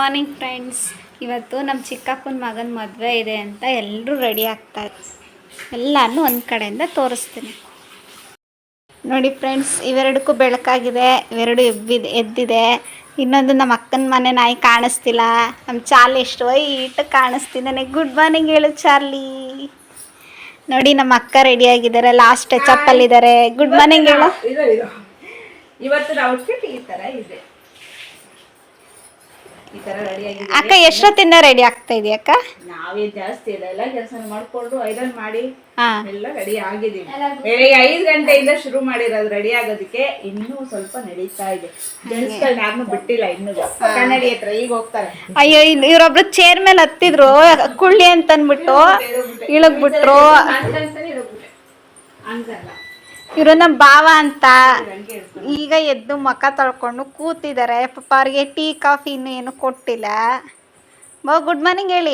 Morning friends. ಇವತ್ತು ನಮ್ಮ ಚಿಕ್ಕಪ್ಪನ ಮಗನ ಮದುವೆ ಇದೆ ಅಂತ ಎಲ್ಲರೂ ರೆಡಿ ಆಗ್ತಾರೆ. ಎಲ್ಲನೂ ಒಂದು ಕಡೆಯಿಂದ ತೋರಿಸ್ತೀನಿ ನೋಡಿ ಫ್ರೆಂಡ್ಸ್. ಇವೆರಡಕ್ಕೂ ಬೆಳಕಾಗಿದೆ, ಇವೆರಡು ಎದ್ದಿದೆ. ಇನ್ನೊಂದು ನಮ್ಮ ಅಕ್ಕನ ಮನೆ ನಾಯಿ ಕಾಣಿಸ್ತಿಲ್ಲ. ನಮ್ಮ ಚಾರ್ಲಿ ಎಷ್ಟು ವೈಟ್ ಕಾಣಿಸ್ತಿದ್ದಾನೆ. ಗುಡ್ ಮಾರ್ನಿಂಗ್ ಹೇಳು ಚಾರ್ಲಿ. ನೋಡಿ ನಮ್ಮ ಅಕ್ಕ ರೆಡಿ ಆಗಿದ್ದಾರೆ, ಲಾಸ್ಟ್ ಟಚಪ್ಪಲ್ಲಿದ್ದಾರೆ. ಗುಡ್ ಮಾರ್ನಿಂಗ್ ಹೇಳು. ಇವತ್ತು ಔಟ್ಫಿಟ್ ಈ ಥರ ಇದೆ. ಈ ತರ ರೆಡಿ ಆಗಿದೆ ಅಕ್ಕ. ಎಷ್ಟೊತ್ತಿಂದ ರೆಡಿ ಆಗ್ತಾ ಇದೆಯಾ ಅಕ್ಕ? ನಾವೇ ಜಾಸ್ತಿ ಇಲ್ಲ, ಎಲ್ಲ ಕೆಲಸ ಮಾಡ್ಕೊಂಡು ಐರನ್ ಮಾಡಿ ಎಲ್ಲ ರೆಡಿ ಆಗಿದ್ದೀವಿ. ಬೆಳಿಗ್ಗೆ 5 ಗಂಟೆಯಿಂದ ಶುರು ಮಾಡಿರೋದು ರೆಡಿ ಆಗೋದಕ್ಕೆ. ಇನ್ನೂ ಸ್ವಲ್ಪ ನಡೀತಾ ಇದೆ. ಜೆಂಟ್ಸ್ಗಳನ್ನ ಯಾರನ್ನೂ ಬಿಟ್ಟಿಲ್ಲ ಇನ್ನೂ. ಕನ್ನಡಿ ಹತ್ರ ಈಗ ಹೋಗ್ತಾರೆ. ಅಯ್ಯೋ, ಇವರೊಬ್ರು ಚೇರ್ ಮೇಲೆ ಹತ್ತಿದ್ರು ಕುಳ್ಳಿ ಅಂತ ಅಂದ್ಬಿಟ್ಟು ಇಳಗ್ಬಿಟ್ರು. ಹಂಗಲ್ಲ, ಇವರು ನಮ್ಮ ಭಾವ ಅಂತ. ಈಗ ಎದ್ದು ಮುಖ ತೊಳ್ಕೊಂಡು ಕೂತಿದ್ದಾರೆ. ಪಾಪ ಅವ್ರಿಗೆ ಟೀ ಕಾಫಿ ಇನ್ನೂ ಏನು ಕೊಟ್ಟಿಲ್ಲ. ಬಾವ ಗುಡ್ ಮಾರ್ನಿಂಗ್ ಹೇಳಿ.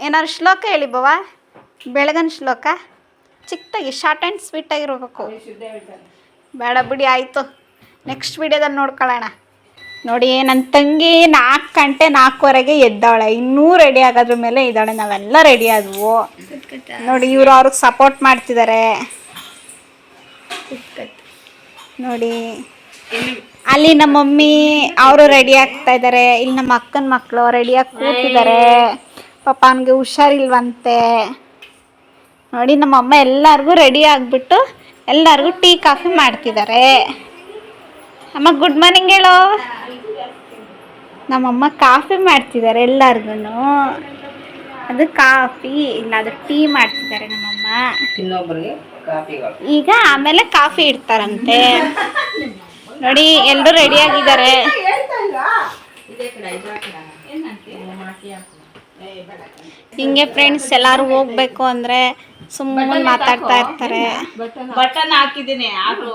ಏನಾದ್ರು ಶ್ಲೋಕ ಹೇಳಿ ಬಾವ, ಬೆಳಗನ ಶ್ಲೋಕ ಚಿಕ್ಕದಾಗಿ, ಶಾರ್ಟ್ ಆ್ಯಂಡ್ ಸ್ವೀಟ್ ಆಗಿರ್ಬೇಕು. ಬೇಡ ಬಿಡಿ, ಆಯಿತು. ನೆಕ್ಸ್ಟ್ ವಿಡಿಯೋದಲ್ಲಿ ನೋಡ್ಕೊಳ್ಳೋಣ. ನೋಡಿ ನನ್ನ ತಂಗಿ 4 ಗಂಟೆ 4:15 ಎದ್ದಾಳೆ. ಇನ್ನೂ ರೆಡಿ ಆಗೋದ್ರ ಮೇಲೆ ಇದ್ದಾಳೆ. ನಾವೆಲ್ಲ ರೆಡಿ ಆದವು ನೋಡಿ. ಇವರು ಅವ್ರಿಗೆ ಸಪೋರ್ಟ್ ಮಾಡ್ತಿದ್ದಾರೆ ನೋಡಿ. ಅಲ್ಲಿ ನಮ್ಮ ಮಮ್ಮಿ ಅವರು ರೆಡಿ ಆಗ್ತಾ ಇದ್ದಾರೆ. ಇಲ್ಲಿ ನಮ್ಮ ಅಕ್ಕನ ಮಕ್ಕಳು ರೆಡಿಯಾಗಿ ಕೂತಿದ್ದಾರೆ. ಪಾಪ ಅವನಿಗೆ ಹುಷಾರಿಲ್ವಂತೆ ನೋಡಿ. ನಮ್ಮಮ್ಮ ಎಲ್ಲರಿಗೂ ರೆಡಿ ಆಗಿಬಿಟ್ಟು ಎಲ್ಲರಿಗೂ ಟೀ ಕಾಫಿ ಮಾಡ್ತಿದ್ದಾರೆ. ಅಮ್ಮ ಗುಡ್ ಮಾರ್ನಿಂಗ್ ಹೇಳೋ. ನಮ್ಮಮ್ಮ ಕಾಫಿ ಮಾಡ್ತಿದ್ದಾರೆ ಎಲ್ಲರಿಗೂ. ಅದು ಕಾಫಿ ಇಲ್ಲ, ಅದು ಟೀ ಮಾಡ್ತಿದ್ದಾರೆ ನಮ್ಮಮ್ಮ. ಇನ್ನೊಬ್ಬರಿಗೆ ಈಗ ಆಮೇಲೆ ಕಾಫಿ ಇಡ್ತಾರಂತೆ ನೋಡಿ. ಎಲ್ಲರೂ ರೆಡಿ ಆಗಿದ್ದಾರೆ. ಹಿಂಗೆ ಫ್ರೆಂಡ್ಸ್, ಎಲ್ಲರೂ ಹೋಗ್ಬೇಕು ಅಂದ್ರೆ ಸುಮ್ಮನೆ ಮಾತಾಡ್ತಾ ಇರ್ತಾರೆ. ಬಟನ್ ಹಾಕಿದ್ದೀನಿ ಯಾರು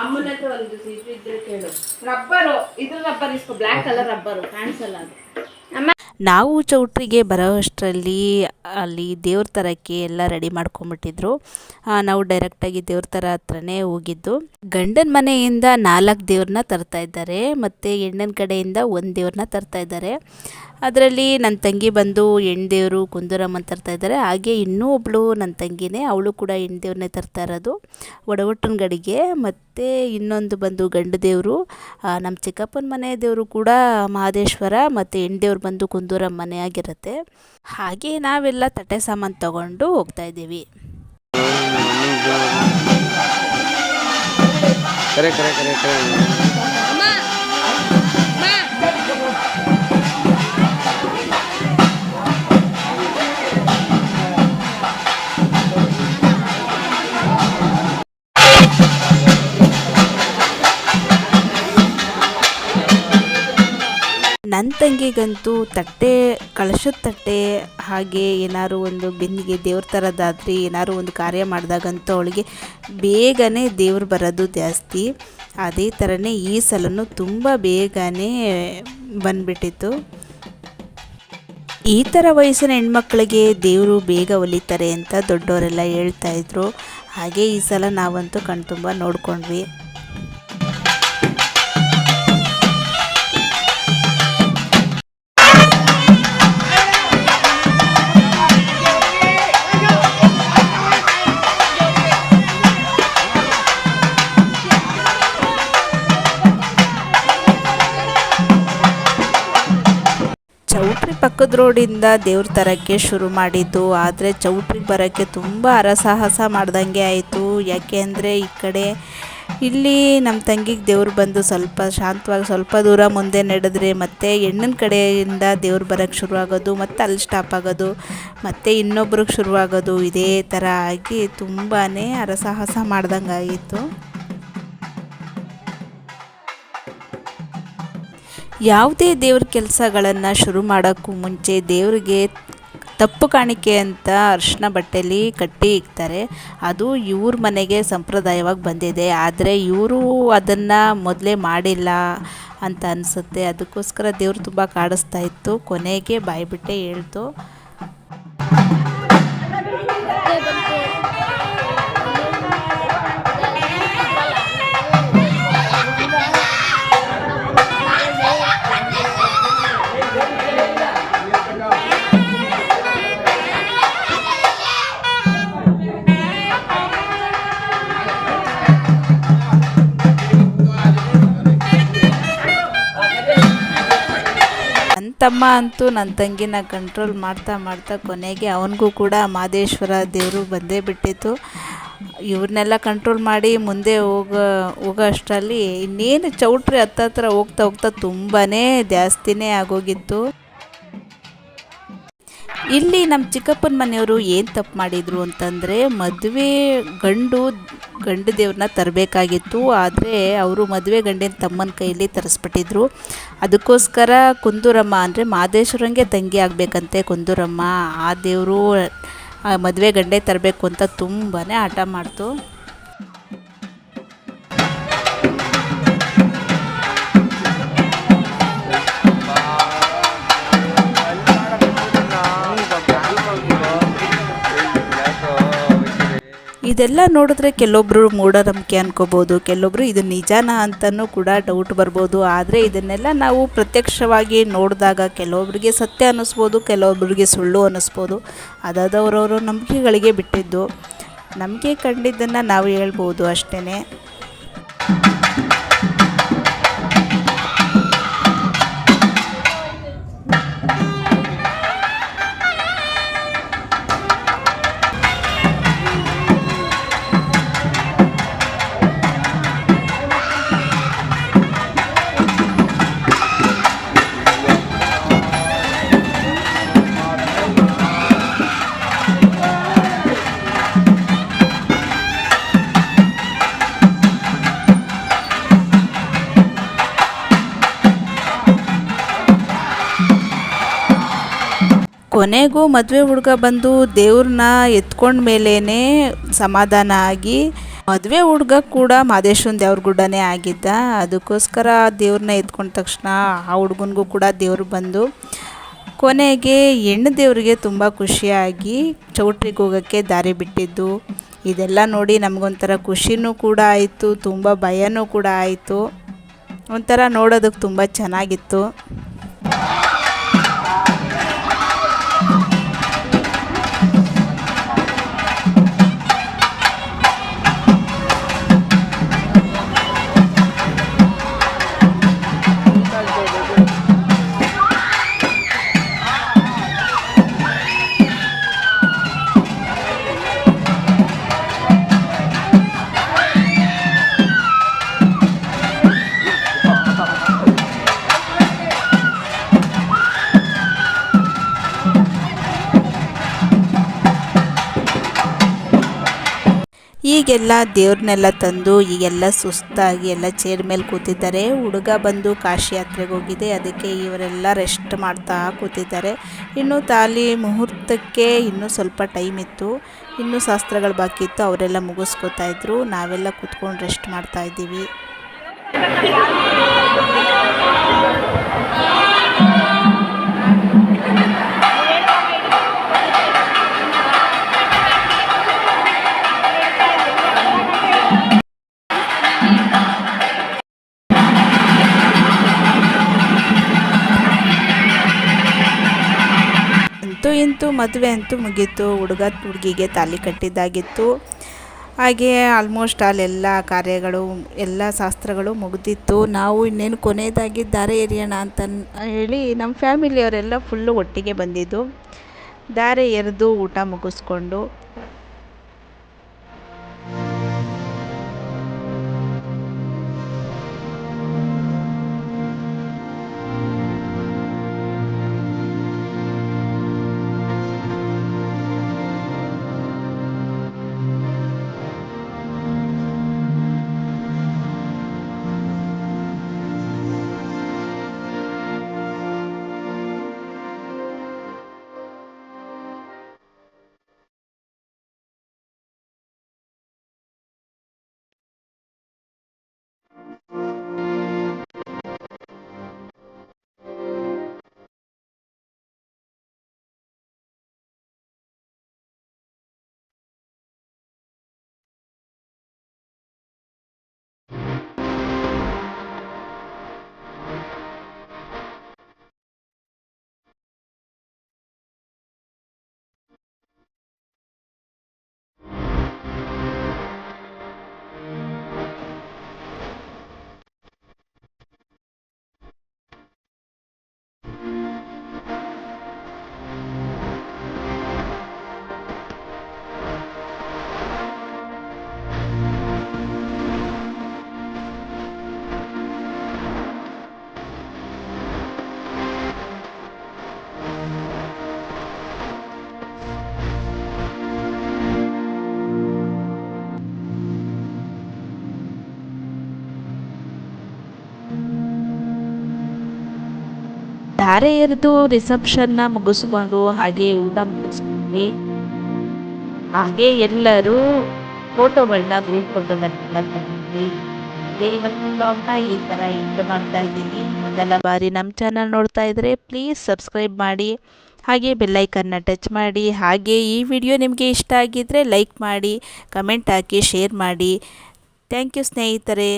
ಅಮ್ಮನ ಹತ್ರ ಒಂದು ಇದ್ರೆ ಕೇಳು. ರಬ್ಬರು, ಇದು ರಬ್ಬರ್ ಇಸ್ಕೊ, ಬ್ಲ್ಯಾಕ್ ಕಲರ್ ರಬ್ಬರು ಕಾಣಿಸಲ್ಲ ಅದು. ನಾವು ಚೌಟ್ರಿಗೆ ಬರೋ ಅಷ್ಟರಲ್ಲಿ ಅಲ್ಲಿ ದೇವ್ರ ಥರಕ್ಕೆ ಎಲ್ಲ ರೆಡಿ ಮಾಡ್ಕೊಂಬಿಟ್ಟಿದ್ರು. ನಾವು ಡೈರೆಕ್ಟಾಗಿ ದೇವ್ರ ಥರ ಹತ್ರನೇ ಹೋಗಿದ್ದು. ಗಂಡನ ಮನೆಯಿಂದ 4 ದೇವ್ರನ್ನ ತರ್ತಾ ಇದ್ದಾರೆ, ಮತ್ತು ಹೆಣ್ಣಿನ ಕಡೆಯಿಂದ 1 ದೇವ್ರನ್ನ ತರ್ತಾ ಇದ್ದಾರೆ. ಅದರಲ್ಲಿ ನನ್ನ ತಂಗಿ ಬಂದು ಹೆಣ್ಣು ದೇವರು ಕುಂದೂರಮ್ಮನ ತರ್ತಾ ಇದ್ದಾರೆ. ಹಾಗೆ ಇನ್ನೂ ಒಬ್ಬಳು ನನ್ನ ತಂಗಿನೇ, ಅವಳು ಕೂಡ ಹೆಣ್ಣು ದೇವ್ರನ್ನೇ ತರ್ತಾ ಇರೋದು ಒಡವಟ್ಟನ ಗಡಿಗೆ. ಮತ್ತು ಇನ್ನೊಂದು ಬಂದು ಗಂಡು ದೇವರು, ನಮ್ಮ ಚಿಕ್ಕಪ್ಪನ ಮನೆ ದೇವರು ಕೂಡ ಮಹದೇಶ್ವರ, ಮತ್ತು ಹೆಣ್ಣು ದೇವ್ರು ಬಂದು ಕುಂದೂರಮ್ಮನೆ ಆಗಿರುತ್ತೆ. ಹಾಗೆ ನಾವೆಲ್ಲ ತಟ್ಟೆ ಸಾಮಾನು ತಗೊಂಡು ಹೋಗ್ತಾ ಇದ್ದೀವಿ. ನನ್ನ ತಂಗಿಗಂತೂ ತಟ್ಟೆ, ಕಳಶದ ತಟ್ಟೆ, ಹಾಗೆ ಏನಾದ್ರು ಒಂದು ಬೆನ್ನಿಗೆ ದೇವ್ರ ಥರದ್ದಾದರೆ ಏನಾದ್ರು ಒಂದು ಕಾರ್ಯ ಮಾಡಿದಾಗಂತೂ ಅವಳಿಗೆ ಬೇಗನೆ ದೇವ್ರು ಬರೋದು ಜಾಸ್ತಿ. ಅದೇ ಥರನೇ ಈ ಸಲನೂ ತುಂಬ ಬೇಗನೆ ಬಂದುಬಿಟ್ಟಿತ್ತು. ಈ ಥರ ವಯಸ್ಸಿನ ಹೆಣ್ಮಕ್ಳಿಗೆ ದೇವರು ಬೇಗ ಒಲಿತಾರೆ ಅಂತ ದೊಡ್ಡವರೆಲ್ಲ ಹೇಳ್ತಾಯಿದ್ರು. ಹಾಗೆ ಈ ಸಲ ನಾವಂತೂ ಕಣ್ತುಂಬ ನೋಡ್ಕೊಂಡ್ವಿ. ಚೌಟ್ರಿ ಪಕ್ಕದ ರೋಡಿಂದ ದೇವ್ರ ತರಕ್ಕೆ ಶುರು ಮಾಡಿದ್ದು. ಆದರೆ ಚೌಟ್ರಿಗೆ ಬರೋಕ್ಕೆ ತುಂಬ ಹರಸಾಹಸ ಮಾಡ್ದಂಗೆ ಆಯಿತು. ಯಾಕೆ ಅಂದರೆ ಈ ಕಡೆ ಇಲ್ಲಿ ನಮ್ಮ ತಂಗಿಗೆ ದೇವ್ರು ಬಂದು ಸ್ವಲ್ಪ ಶಾಂತವಾಗಿ ಸ್ವಲ್ಪ ದೂರ ಮುಂದೆ ನಡೆದ್ರೆ, ಮತ್ತು ಹೆಣ್ಣಿನ ಕಡೆಯಿಂದ ದೇವ್ರು ಬರೋಕ್ಕೆ ಶುರು ಆಗೋದು, ಮತ್ತು ಅಲ್ಲಿ ಸ್ಟಾಪ್ ಆಗೋದು, ಮತ್ತು ಇನ್ನೊಬ್ರಿಗೆ ಶುರುವಾಗೋದು, ಇದೇ ಥರ ಆಗಿ ತುಂಬಾ ಹರಸಾಹಸ ಮಾಡ್ದಂಗೆ ಆಗಿತ್ತು. ಯಾವುದೇ ದೇವ್ರ ಕೆಲಸಗಳನ್ನು ಶುರು ಮಾಡೋಕ್ಕೂ ಮುಂಚೆ ದೇವರಿಗೆ ತಪ್ಪು ಕಾಣಿಕೆ ಅಂತ ಅರಿಶಿನ ಬಟ್ಟೆಯಲ್ಲಿ ಕಟ್ಟಿ ಇಕ್ತಾರೆ. ಅದು ಇವ್ರ ಮನೆಗೆ ಸಂಪ್ರದಾಯವಾಗಿ ಬಂದಿದೆ. ಆದರೆ ಇವರು ಅದನ್ನು ಮೊದಲೇ ಮಾಡಿಲ್ಲ ಅಂತ ಅನಿಸುತ್ತೆ. ಅದಕ್ಕೋಸ್ಕರ ದೇವ್ರು ತುಂಬ ಕಾಡಿಸ್ತಾ ಇತ್ತು. ಕೊನೆಗೆ ಬಾಯ್ಬಿಟ್ಟೆ ಹೇಳ್ತು. ತಮ್ಮ ಅಂತೂ ನನ್ನ ತಂಗಿನ ಕಂಟ್ರೋಲ್ ಮಾಡ್ತಾ ಮಾಡ್ತಾ ಕೊನೆಗೆ ಅವನಿಗೂ ಕೂಡ ಮಾದೇಶ್ವರ ದೇವರು ಬಂದೇ ಬಿಟ್ಟಿತ್ತು. ಇವ್ರನ್ನೆಲ್ಲ ಕಂಟ್ರೋಲ್ ಮಾಡಿ ಮುಂದೆ ಹೋಗೋ ಅಷ್ಟರಲ್ಲಿ ಇನ್ನೇನು ಚೌಟ್ರಿ ಹತ್ತತ್ರ ಹೋಗ್ತಾ ಹೋಗ್ತಾ ತುಂಬಾ ಜಾಸ್ತಿನೇ ಆಗೋಗಿತ್ತು. ಇಲ್ಲಿ ನಮ್ಮ ಚಿಕ್ಕಪ್ಪನ ಮನೆಯವರು ಏನು ತಪ್ಪು ಮಾಡಿದರು ಅಂತಂದರೆ, ಮದುವೆ ಗಂಡು ದೇವ್ರನ್ನ ತರಬೇಕಾಗಿತ್ತು. ಆದರೆ ಅವರು ಮದುವೆ ಗಂಡಿನ ತಮ್ಮನ ಕೈಯಲ್ಲಿ ತರಿಸ್ಬಿಟ್ಟಿದ್ರು. ಅದಕ್ಕೋಸ್ಕರ ಕುಂದೂರಮ್ಮ ಅಂದರೆ ಮಾದೇಶ್ವರಂಗೆ ತಂಗಿ ಆಗಬೇಕಂತೆ ಕುಂದೂರಮ್ಮ. ಆ ದೇವರು ಮದುವೆ ಗಂಡೇ ತರಬೇಕು ಅಂತ ತುಂಬಾ ಹಠ ಮಾಡ್ತು. ಇದೆಲ್ಲ ನೋಡಿದ್ರೆ ಕೆಲವೊಬ್ಬರು ಮೂಢನಂಬಿಕೆ ಅನ್ಕೋಬೋದು, ಕೆಲವೊಬ್ಬರು ಇದು ನಿಜಾನ ಅಂತಲೂ ಕೂಡ ಡೌಟ್ ಬರ್ಬೋದು. ಆದರೆ ಇದನ್ನೆಲ್ಲ ನಾವು ಪ್ರತ್ಯಕ್ಷವಾಗಿ ನೋಡಿದಾಗ ಕೆಲವೊಬ್ಬರಿಗೆ ಸತ್ಯ ಅನ್ನಿಸ್ಬೋದು, ಕೆಲವೊಬ್ಬರಿಗೆ ಸುಳ್ಳು ಅನ್ನಿಸ್ಬೋದು. ಅದಾದವರವರು ನಂಬಿಕೆಗಳಿಗೆ ಬಿಟ್ಟಿದ್ದು. ನಮಗೆ ಕಂಡಿದ್ದನ್ನು ನಾವು ಹೇಳ್ಬೋದು ಅಷ್ಟೇ. ಕೊನೆಗೂ ಮದುವೆ ಹುಡುಗ ಬಂದು ದೇವ್ರನ್ನ ಎತ್ಕೊಂಡ ಮೇಲೇ ಸಮಾಧಾನ ಆಗಿ, ಮದುವೆ ಹುಡುಗ ಕೂಡ ಮಾದೇಶ್ವರನ ದೇವ್ರ ಗುಡ್ಡನೇ ಆಗಿದ್ದ. ಅದಕ್ಕೋಸ್ಕರ ದೇವ್ರನ್ನ ಎತ್ಕೊಂಡ ತಕ್ಷಣ ಆ ಹುಡುಗನಿಗೂ ಕೂಡ ದೇವ್ರು ಬಂದು ಕೊನೆಗೆ ಹೆಣ್ಣು ದೇವರಿಗೆ ತುಂಬ ಖುಷಿಯಾಗಿ ಚೌಟ್ರಿಗೆ ಹೋಗೋಕ್ಕೆ ದಾರಿ ಬಿಟ್ಟಿದ್ದು. ಇದೆಲ್ಲ ನೋಡಿ ನಮಗೊಂಥರ ಖುಷಿನೂ ಕೂಡ ಆಯಿತು, ತುಂಬ ಭಯನೂ ಕೂಡ ಆಯಿತು. ಒಂಥರ ನೋಡೋದಕ್ಕೆ ತುಂಬ ಚೆನ್ನಾಗಿತ್ತು. ಈಗೆಲ್ಲ ದೇವ್ರನ್ನೆಲ್ಲ ತಂದು ಈಗೆಲ್ಲ ಸುಸ್ತಾಗಿ ಎಲ್ಲ ಚೇರ್ ಮೇಲೆ ಕೂತಿದ್ದಾರೆ. ಹುಡುಗ ಬಂದು ಕಾಶಿ ಯಾತ್ರೆಗೆ ಹೋಗಿದೆ, ಅದಕ್ಕೆ ಇವರೆಲ್ಲ ರೆಸ್ಟ್ ಮಾಡ್ತಾ ಕೂತಿದ್ದಾರೆ. ಇನ್ನು ತಾಲಿ ಮುಹೂರ್ತಕ್ಕೆ ಇನ್ನೂ ಸ್ವಲ್ಪ ಟೈಮ್ ಇತ್ತು, ಇನ್ನೂ ಶಾಸ್ತ್ರಗಳು ಬಾಕಿ ಇತ್ತು, ಅವರೆಲ್ಲ ಮುಗಿಸ್ಕೋತಾ ಇದ್ರು. ನಾವೆಲ್ಲ ಕೂತ್ಕೊಂಡು ರೆಸ್ಟ್ ಮಾಡ್ತಾ ಇದ್ದೀವಿ. ಇಂತೂ ಮದುವೆ ಅಂತೂ ಮುಗೀತು. ಹುಡುಗಿಗೆ ತಾಲಿ ಕಟ್ಟಿದ್ದಾಗಿತ್ತು. ಹಾಗೆ ಆಲ್ಮೋಸ್ಟ್ ಅಲ್ಲೆಲ್ಲ ಕಾರ್ಯಗಳು ಎಲ್ಲ ಶಾಸ್ತ್ರಗಳು ಮುಗಿದಿತ್ತು. ನಾವು ಇನ್ನೇನು ಕೊನೆಯದಾಗಿ ದಾರೆ ಎರೆಯೋಣ ಅಂತ ಹೇಳಿ ನಮ್ಮ ಫ್ಯಾಮಿಲಿಯವರೆಲ್ಲ ಫುಲ್ಲು ಒಟ್ಟಿಗೆ ಬಂದಿದ್ದು. ದಾರೆ ಎರೆದು ಊಟ ಮುಗಿಸ್ಕೊಂಡು ಧಾರೆ ಎರೆದು ರಿಸೆಪ್ಷನ್ನ ಮುಗಿಸ್ಕೊಂಡು ಹಾಗೆ ಊಟ ಮುಗಿಸ್ಕೊಂಡ್ವಿ. ಹಾಗೆ ಎಲ್ಲರೂ ಫೋಟೋಗಳನ್ನ ಗ್ರೂಪ್ ಫೋಟೋಗಳನ್ನೆಲ್ಲ ತಗೊಂಡ್ವಿ. ಇವತ್ತು ಬ್ಲಾಗ್ನ ಈ ಥರ ಎಂಡ್ ಮಾಡ್ತಾ ಇದ್ದೀನಿ. ಮೊದಲ ಬಾರಿ ನಮ್ಮ ಚಾನಲ್ ನೋಡ್ತಾ ಇದ್ದರೆ ಪ್ಲೀಸ್ ಸಬ್ಸ್ಕ್ರೈಬ್ ಮಾಡಿ, ಹಾಗೆ ಬೆಲ್ಲೈಕನ್ನ ಟಚ್ ಮಾಡಿ. ಹಾಗೆ ಈ ವಿಡಿಯೋ ನಿಮಗೆ ಇಷ್ಟ ಆಗಿದ್ದರೆ ಲೈಕ್ ಮಾಡಿ, ಕಮೆಂಟ್ ಹಾಕಿ, ಶೇರ್ ಮಾಡಿ. ಥ್ಯಾಂಕ್ ಯು ಸ್ನೇಹಿತರೆ.